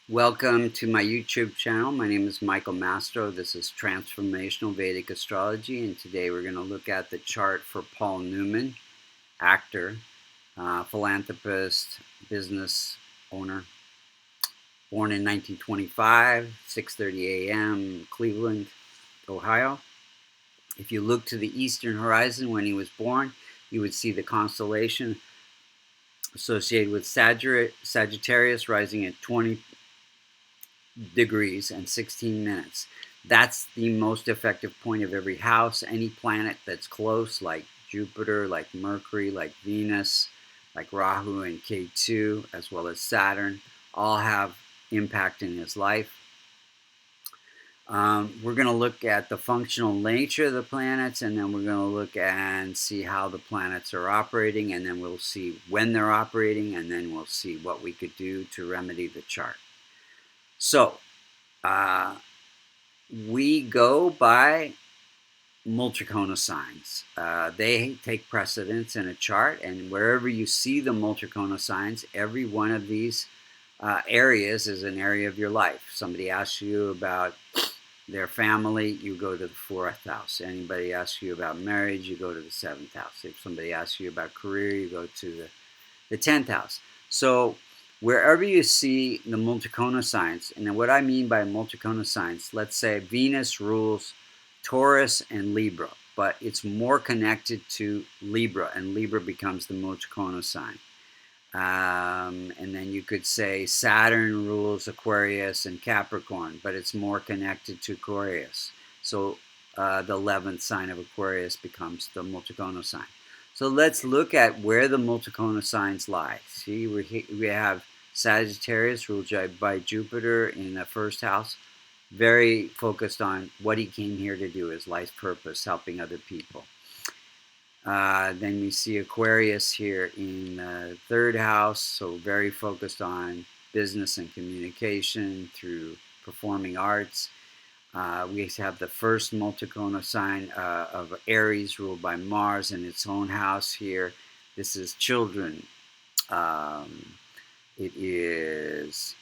Welcome to my YouTube channel. My name is Michael Mastro. This is Transformational Vedic Astrology, and today we're going to look at the chart for Paul Newman, actor, philanthropist, business owner, born in 1925, 6:30 a.m., Cleveland, Ohio. If you look to the eastern horizon when he was born, you would see the constellation associated with Sagittarius rising at 20 degrees and 16 minutes. That's the most effective point of every house. Any planet that's close, like Jupiter, like Mercury, like Venus, like Rahu and Ketu, as well as Saturn, all have impact in his life. We're going to look at the functional nature of the planets, and then we're going to look and see how the planets are operating, and then we'll see when they're operating, and then we'll see what we could do to remedy the chart. So, we go by Multicono signs. They take precedence in a chart, and wherever you see the Multicono signs, every one of these areas is an area of your life. Somebody asks you about their family, you go to the 4th house. Anybody asks you about marriage, you go to the 7th house. If somebody asks you about career, you go to the 10th house. So wherever you see the Multicono signs, and what I mean by Multicono signs, let's say Venus rules Taurus and Libra, but it's more connected to Libra, and Libra becomes the Multicono sign. And then you could say Saturn rules Aquarius and Capricorn, but it's more connected to Aquarius. So the 11th sign of Aquarius becomes the Multicono sign. So let's look at where the Multicono signs lie. See, we have Sagittarius ruled by Jupiter in the 1st house, very focused on what he came here to do, his life purpose, helping other people. Then we see Aquarius here in the 3rd house, so very focused on business and communication through performing arts. We have the first Multicono sign of Aries ruled by Mars in its own house here. This is children. It is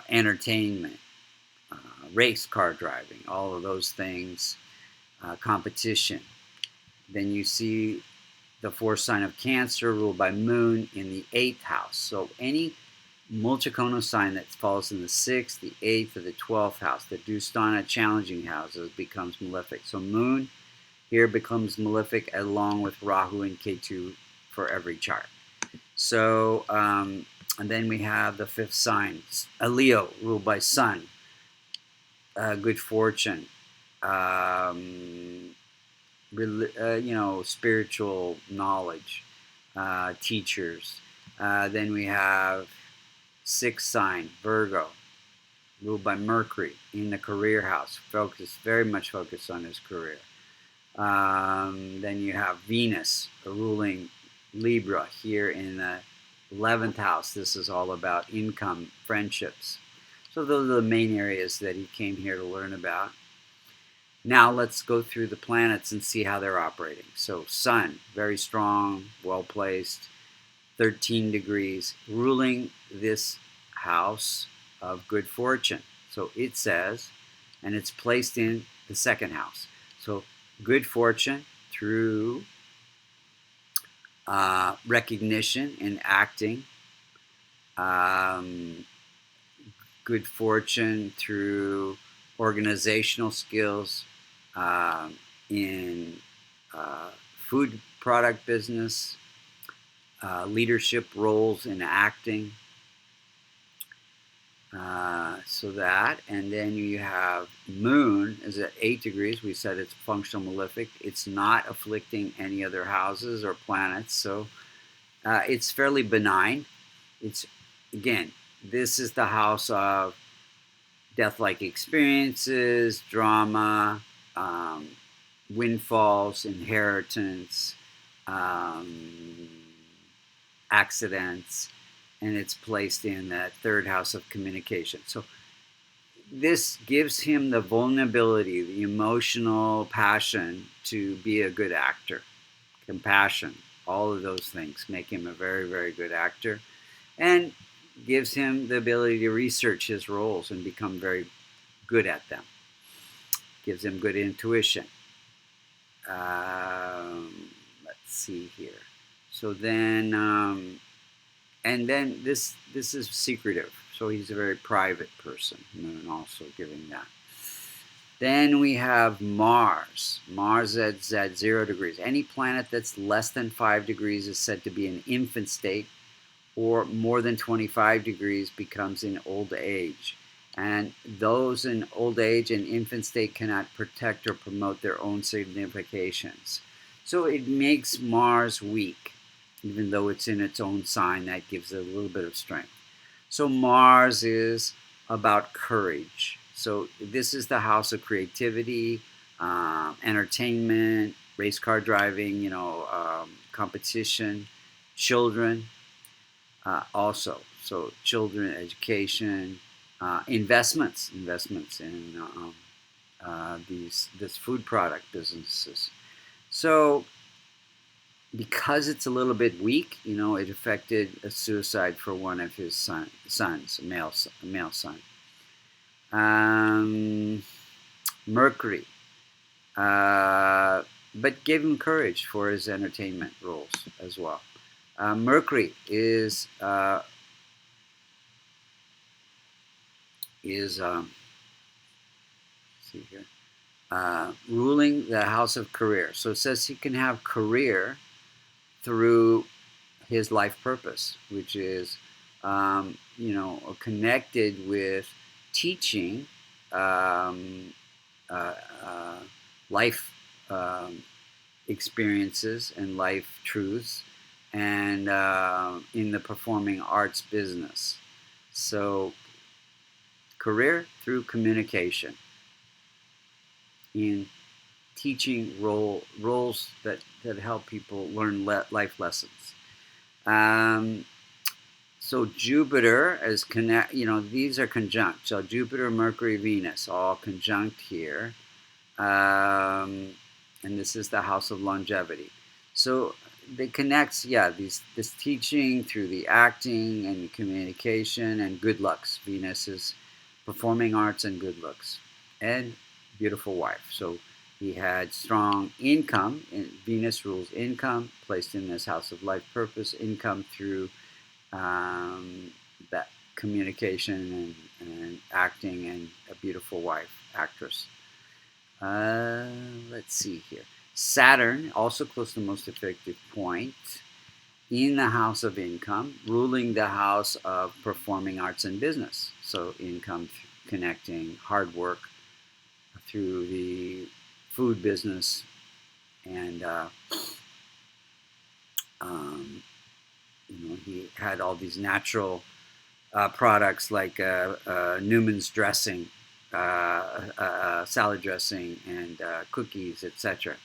entertainment, race car driving, all of those things, competition. Then you see the 4th sign of Cancer ruled by Moon in the 8th house. So any Multicono sign that falls in the 6th, the 8th, or the 12th house, the Dustana challenging houses, becomes malefic. So Moon here becomes malefic along with Rahu and Ketu for every chart. So, and then we have the 5th sign, Leo, ruled by Sun, good fortune, spiritual knowledge, teachers. Then we have 6th sign, Virgo, ruled by Mercury in the career house, very much focused on his career. Then you have Venus ruling Libra here in the 11th house. This is all about income, friendships. So those are the main areas that he came here to learn about. Now let's go through the planets and see how they're operating. So Sun, very strong, well-placed, 13 degrees, ruling this house of good fortune. So it says, and it's placed in the 2nd house. So good fortune through recognition in acting, good fortune through organizational skills in food product business, leadership roles in acting. So that, and then you have Moon is at 8 degrees. We said it's functional malefic. It's not afflicting any other houses or planets, so it's fairly benign. It's, again, this is the house of death-like experiences, drama, windfalls, inheritance, accidents, and it's placed in that 3rd house of communication. So this gives him the vulnerability, the emotional passion to be a good actor, compassion, all of those things make him a very, very good actor. And gives him the ability to research his roles and become very good at them. Gives him good intuition. Let's see here. So then, and then this is secretive. So he's a very private person, and also giving that. Then we have Mars. Mars at 0 degrees. Any planet that's less than 5 degrees is said to be in infant state, or more than 25 degrees becomes in old age. And those in old age and infant state cannot protect or promote their own significations. So it makes Mars weak, even though it's in its own sign. That gives it a little bit of strength. So Mars is about courage. So this is the house of creativity, entertainment, race car driving, competition, children. Also, so children, education, investments in this food product businesses. So because it's a little bit weak, it affected a suicide for one of his sons, a male son. Mercury, but gave him courage for his entertainment roles as well. Mercury is see here, ruling the house of career. So it says he can have career through his life purpose, which is connected with teaching life experiences and life truths, and in the performing arts business. So career through communication, in teaching roles that help people learn life lessons. So Jupiter is these are conjunct. So Jupiter, Mercury, Venus, all conjunct here. And this is the house of longevity. So they connect, this teaching through the acting and communication and good looks. Venus is performing arts and good looks, and beautiful wife. So he had strong income. Venus rules income, placed in this house of life purpose. Income through that communication and acting, and a beautiful wife, actress. Let's see here. Saturn, also close to the most effective point, in the house of income, ruling the house of performing arts and business. So income connecting hard work through the food business, and he had all these natural products like Newman's dressing, salad dressing, and cookies, etc.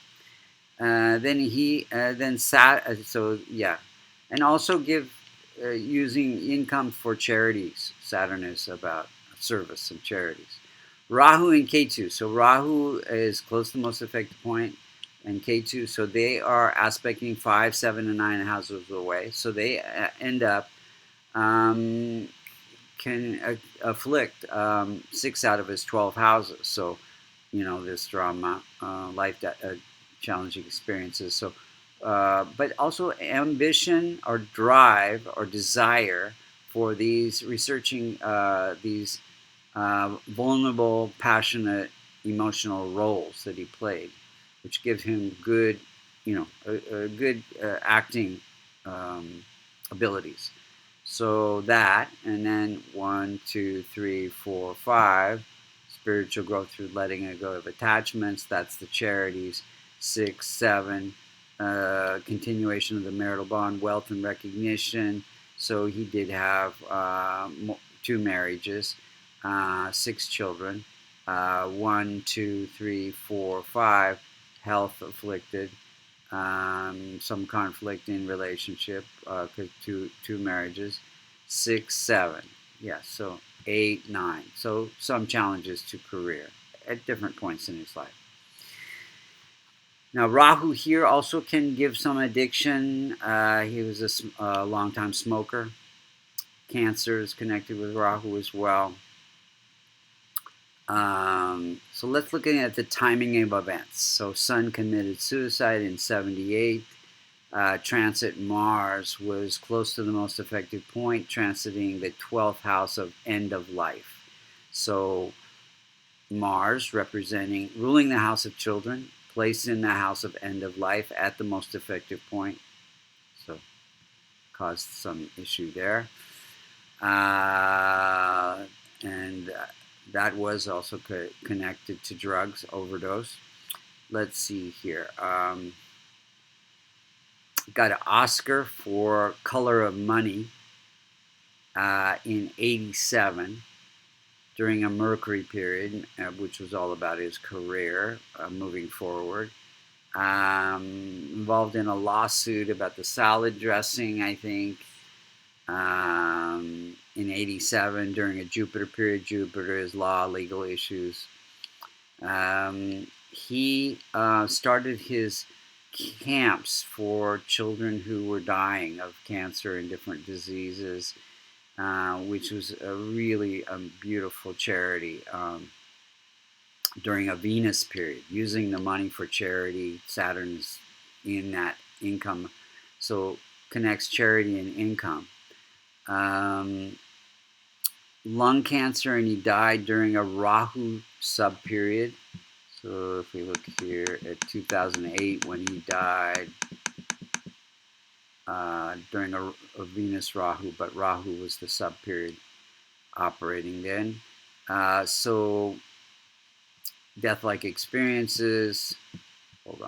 And also give using income for charities. Saturn is about service and charities. Rahu and Ketu. So Rahu is close to the most effective point, and Ketu. So they are aspecting 5, 7, and 9 houses away. So they end up can afflict 6 out of his 12 houses. So this drama, life challenging experiences. So, but also ambition or drive or desire for these researching these vulnerable, passionate, emotional roles that he played, which gives him good, good acting abilities. So that, and then 1, 2, 3, 4, 5, spiritual growth through letting go of attachments. That's the charities. 6, 7, continuation of the marital bond, wealth and recognition. So he did have 2 marriages, 6 children, 1, 2, 3, 4, 5, health afflicted, some conflict in relationship, 2 marriages, 6, 7, so 8, 9. So some challenges to career at different points in his life. Now, Rahu here also can give some addiction. He was a long-time smoker. Cancer is connected with Rahu as well. So let's look at the timing of events. So Sun committed suicide in 78. Transit Mars was close to the most effective point, transiting the 12th house of end of life. So Mars ruling the house of children, placed in the house of end of life at the most effective point. So caused some issue there. And that was also connected to drugs overdose. Let's see here. Got an Oscar for Color of Money in '87 during a Mercury period, which was all about his career moving forward. Involved in a lawsuit about the salad dressing, I think, in '87 during a Jupiter period. Jupiter is law, legal issues. He started his camps for children who were dying of cancer and different diseases, which was a really beautiful charity during a Venus period, using the money for charity. Saturn's in that income, so connects charity and income. Lung cancer, and he died during a Rahu sub-period. So if we look here at 2008 when he died during a Venus Rahu, but Rahu was the sub-period operating then. So death-like experiences. Hold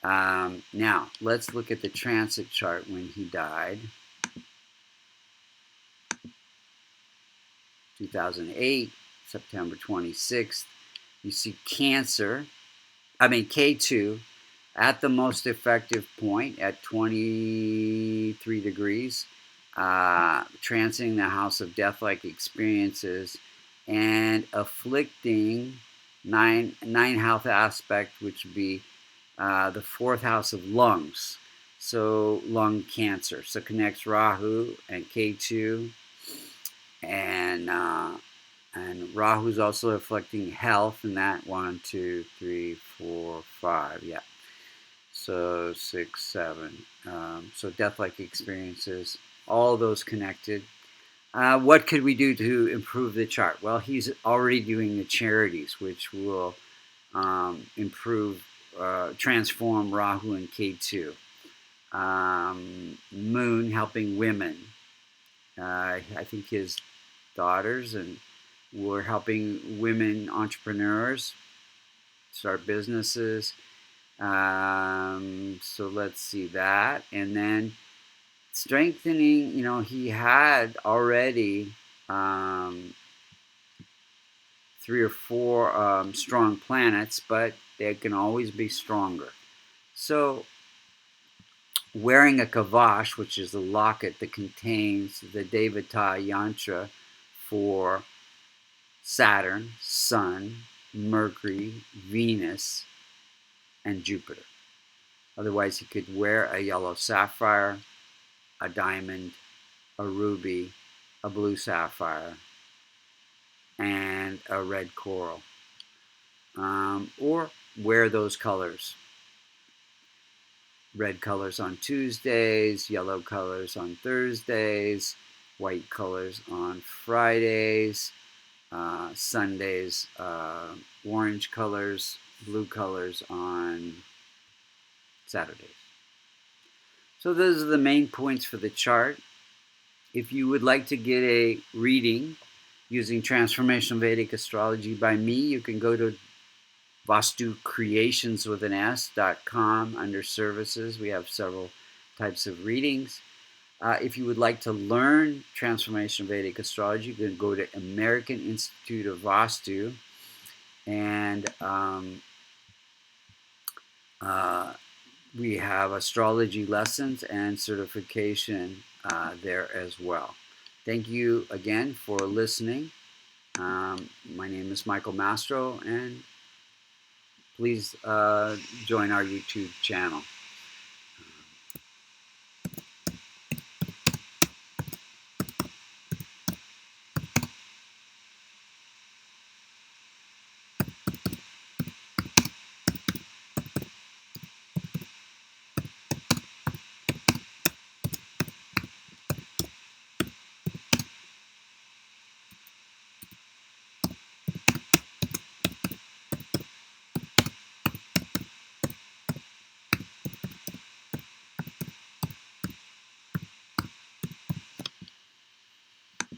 on. Now, let's look at the transit chart when he died. 2008, September 26th. You see K2 at the most effective point at 23 degrees, transiting the house of death-like experiences and afflicting nine house aspect, which would be the 4th house of lungs. So lung cancer. So connects Rahu and K2, and Rahu's also affecting health in that 1, 2, 3, 4, 5. Yeah. So 6, 7. So death-like experiences, all those connected. What could we do to improve the chart? Well, he's already doing the charities, which will transform Rahu and K2. Moon helping women. I think his daughters and we're helping women entrepreneurs start businesses. So let's see that. And then strengthening, he had already 3 or 4 strong planets, but they can always be stronger. So wearing a kavash, which is a locket that contains the Devata yantra for Saturn, Sun, Mercury, Venus, and Jupiter. Otherwise, he could wear a yellow sapphire, a diamond, a ruby, a blue sapphire, and a red coral. Or wear those colors. Red colors on Tuesdays, yellow colors on Thursdays, white colors on Fridays, Sundays, orange colors, blue colors on Saturdays. So those are the main points for the chart. If you would like to get a reading using Transformational Vedic Astrology by me, you can go to vastucreations with an S.com under services. We have several types of readings. If you would like to learn Transformational Vedic Astrology, you can go to American Institute of Vastu, and we have astrology lessons and certification there as well. Thank you again for listening. My name is Michael Mastro, and please join our YouTube channel.